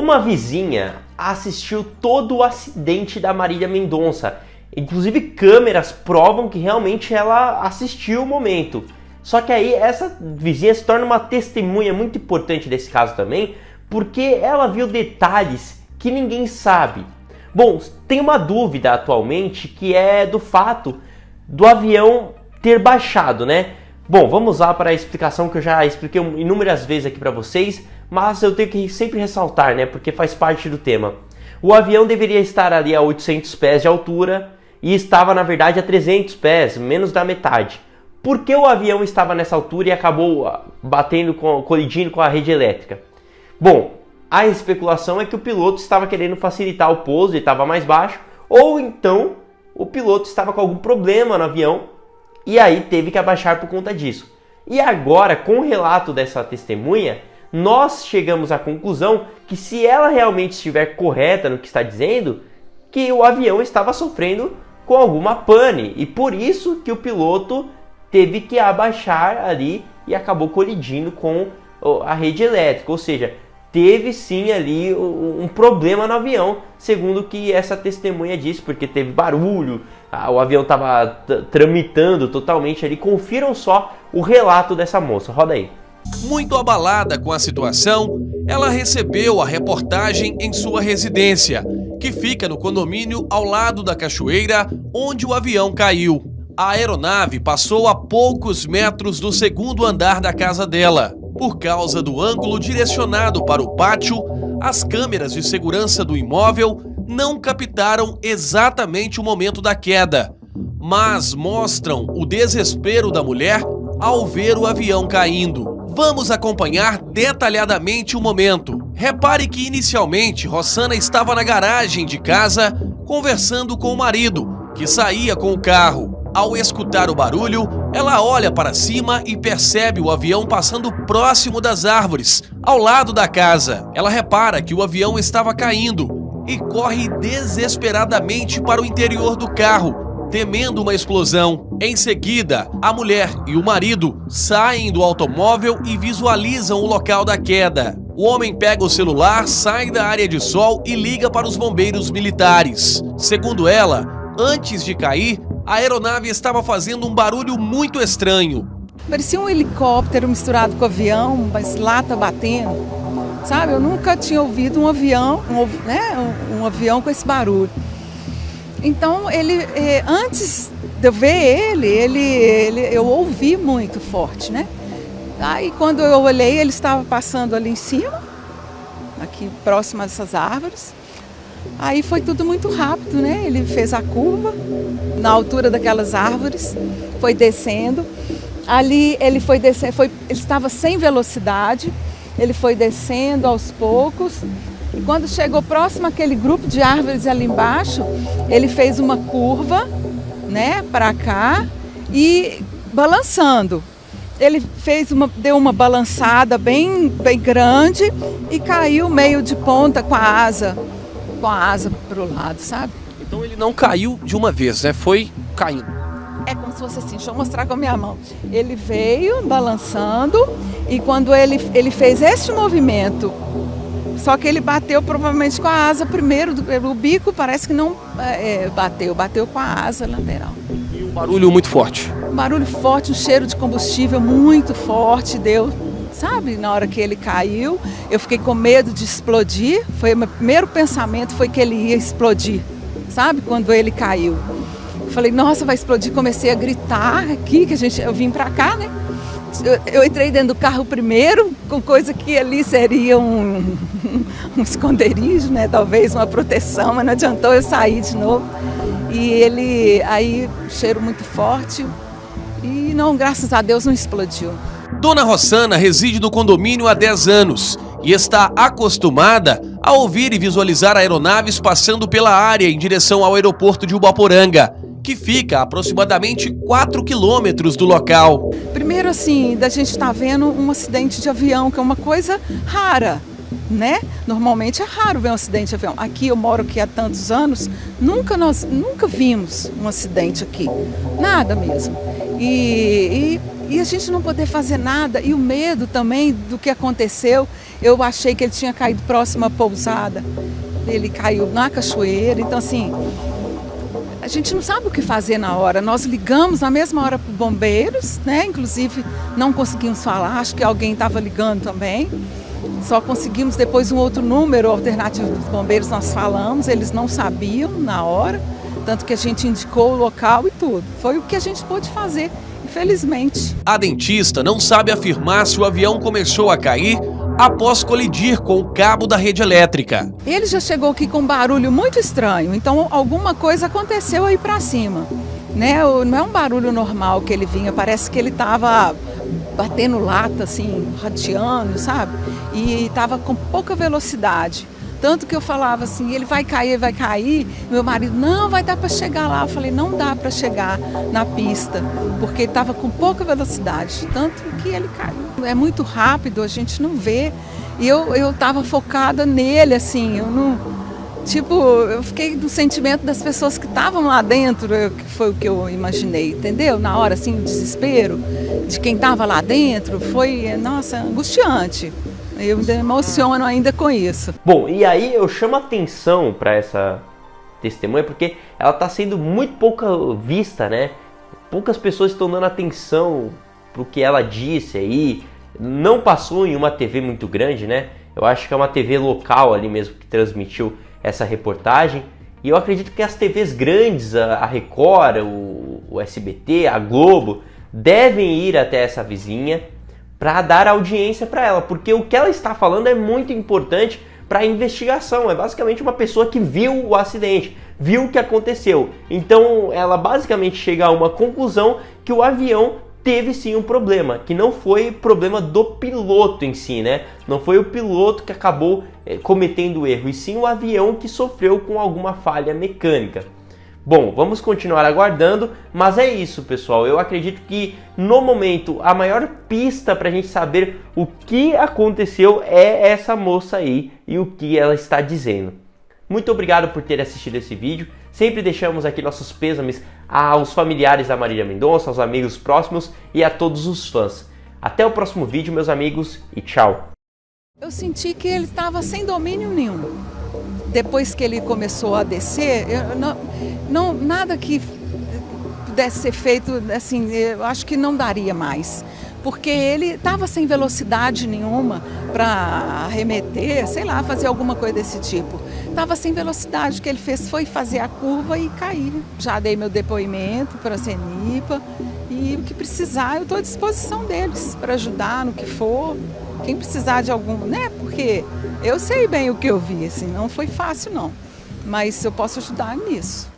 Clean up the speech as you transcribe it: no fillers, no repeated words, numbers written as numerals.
Uma vizinha assistiu todo o acidente da Marília Mendonça. Inclusive câmeras provam que realmente ela assistiu o momento. Só que aí essa vizinha se torna uma testemunha muito importante desse caso também, porque ela viu detalhes que ninguém sabe. Bom, tem uma dúvida atualmente que é do fato do avião ter baixado, né? Bom, vamos lá para a explicação que eu já expliquei inúmeras vezes aqui para vocês, mas eu tenho que sempre ressaltar, né? Porque faz parte do tema. O avião deveria estar ali a 800 pés de altura e estava, na verdade, a 300 pés, menos da metade. Por que o avião estava nessa altura e acabou colidindo com a rede elétrica? Bom, a especulação é que o piloto estava querendo facilitar o pouso e estava mais baixo, ou então o piloto estava com algum problema no avião e aí teve que abaixar por conta disso. E agora, com o relato dessa testemunha, nós chegamos à conclusão que se ela realmente estiver correta no que está dizendo, que o avião estava sofrendo com alguma pane e por isso que o piloto teve que abaixar ali e acabou colidindo com a rede elétrica, ou seja, teve sim ali um problema no avião, segundo o que essa testemunha disse, porque teve barulho, o avião estava tramitando totalmente ali. Confiram só o relato dessa moça, roda aí. Muito abalada com a situação, ela recebeu a reportagem em sua residência, que fica no condomínio ao lado da cachoeira onde o avião caiu. A aeronave passou a poucos metros do segundo andar da casa dela. Por causa do ângulo direcionado para o pátio, as câmeras de segurança do imóvel não captaram exatamente o momento da queda, mas mostram o desespero da mulher ao ver o avião caindo. Vamos acompanhar detalhadamente o momento. Repare que inicialmente Rossana estava na garagem de casa conversando com o marido, que saía com o carro. Ao escutar o barulho, ela olha para cima e percebe o avião passando próximo das árvores, ao lado da casa. Ela repara que o avião estava caindo e corre desesperadamente para o interior do carro, temendo uma explosão. Em seguida, a mulher e o marido saem do automóvel e visualizam o local da queda. O homem pega o celular, sai da área de sol e liga para os bombeiros militares. Segundo ela, antes de cair, a aeronave estava fazendo um barulho muito estranho. Parecia um helicóptero misturado com avião, mas lata batendo, sabe? Eu nunca tinha ouvido um avião, um avião com esse barulho. Então, antes de eu ver eu ouvi muito forte, né? Aí, quando eu olhei, ele estava passando ali em cima, aqui próximo a essas árvores. Aí foi tudo muito rápido, né? Ele fez a curva na altura daquelas árvores, foi descendo. Ali ele foi descendo, ele estava sem velocidade, ele foi descendo aos poucos. E quando chegou próximo àquele grupo de árvores ali embaixo, ele fez uma curva, né, para cá e balançando. Ele deu uma balançada bem grande e caiu meio de ponta com a asa para o lado, sabe? Então ele não caiu de uma vez, né? Foi caindo. É como se fosse assim, deixa eu mostrar com a minha mão. Ele veio balançando e quando ele fez este movimento, só que ele bateu provavelmente com a asa primeiro, o bico parece que não bateu com a asa lateral. E um barulho muito forte. Um barulho forte, um cheiro de combustível muito forte, deu, sabe? Na hora que ele caiu, eu fiquei com medo de explodir, o meu primeiro pensamento foi que ele ia explodir, sabe? Quando ele caiu. Eu falei, nossa, vai explodir, comecei a gritar aqui, eu vim pra cá, né? Eu entrei dentro do carro primeiro, com coisa que ali seria um esconderijo, né? Talvez uma proteção, mas não adiantou eu sair de novo. E aí, cheiro muito forte e não, graças a Deus, não explodiu. Dona Rossana reside no condomínio há 10 anos e está acostumada a ouvir e visualizar aeronaves passando pela área em direção ao aeroporto de Ubaporanga, que fica a aproximadamente 4 quilômetros do local. Primeiro, assim, da gente estar vendo um acidente de avião, que é uma coisa rara, né? Normalmente é raro ver um acidente de avião. Aqui eu moro aqui há tantos anos, nós nunca vimos um acidente aqui, nada mesmo. E E a gente não poder fazer nada, e o medo também do que aconteceu. Eu achei que ele tinha caído próximo à pousada, ele caiu na cachoeira, então assim, a gente não sabe o que fazer na hora. Nós ligamos na mesma hora para os bombeiros, né? Inclusive não conseguimos falar, acho que alguém estava ligando também. Só conseguimos depois um outro número alternativo dos bombeiros, nós falamos, eles não sabiam na hora, tanto que a gente indicou o local e tudo. Foi o que a gente pôde fazer, infelizmente. A dentista não sabe afirmar se o avião começou a cair após colidir com o cabo da rede elétrica. Ele já chegou aqui com um barulho muito estranho, então alguma coisa aconteceu aí para cima, né? Não é um barulho normal que ele vinha, parece que ele estava batendo lata, assim, rateando, sabe? E estava com pouca velocidade. Tanto que eu falava assim, ele vai cair, vai cair. Meu marido, não, vai dar para chegar lá. Eu falei, não dá para chegar na pista, porque ele estava com pouca velocidade. Tanto que ele caiu. É muito rápido, a gente não vê. E eu estava focada nele, assim, eu não... Tipo, eu fiquei no sentimento das pessoas que estavam lá dentro, que foi o que eu imaginei, entendeu? Na hora, assim, o desespero de quem estava lá dentro, foi, nossa, angustiante. Eu me emociono ainda com isso. Bom, e aí eu chamo atenção para essa testemunha porque ela está sendo muito pouca vista, né? Poucas pessoas estão dando atenção pro que ela disse aí. Não passou em uma TV muito grande, né? Eu acho que é uma TV local ali mesmo que transmitiu essa reportagem. E eu acredito que as TVs grandes, a Record, o SBT, a Globo, devem ir até essa vizinha para dar audiência para ela, porque o que ela está falando é muito importante para a investigação. É basicamente uma pessoa que viu o acidente, viu o que aconteceu. Então ela basicamente chega a uma conclusão que o avião teve sim um problema, que não foi problema do piloto em si, né? Não foi o piloto que acabou cometendo o erro, e sim o avião que sofreu com alguma falha mecânica. Bom, vamos continuar aguardando, mas é isso, pessoal. Eu acredito que no momento a maior pista para a gente saber o que aconteceu é essa moça aí e o que ela está dizendo. Muito obrigado por ter assistido esse vídeo. Sempre deixamos aqui nossos pêsames aos familiares da Marília Mendonça, aos amigos próximos e a todos os fãs. Até o próximo vídeo, meus amigos, e tchau! Eu senti que ele estava sem domínio nenhum. Depois que ele começou a descer, nada que pudesse ser feito, assim, eu acho que não daria mais. Porque ele estava sem velocidade nenhuma para arremeter, sei lá, fazer alguma coisa desse tipo. Estava sem velocidade, o que ele fez foi fazer a curva e cair. Já dei meu depoimento para a CENIPA e o que precisar eu estou à disposição deles para ajudar no que for. Quem precisar de algum, né? Porque eu sei bem o que eu vi, assim, não foi fácil não, mas eu posso ajudar nisso.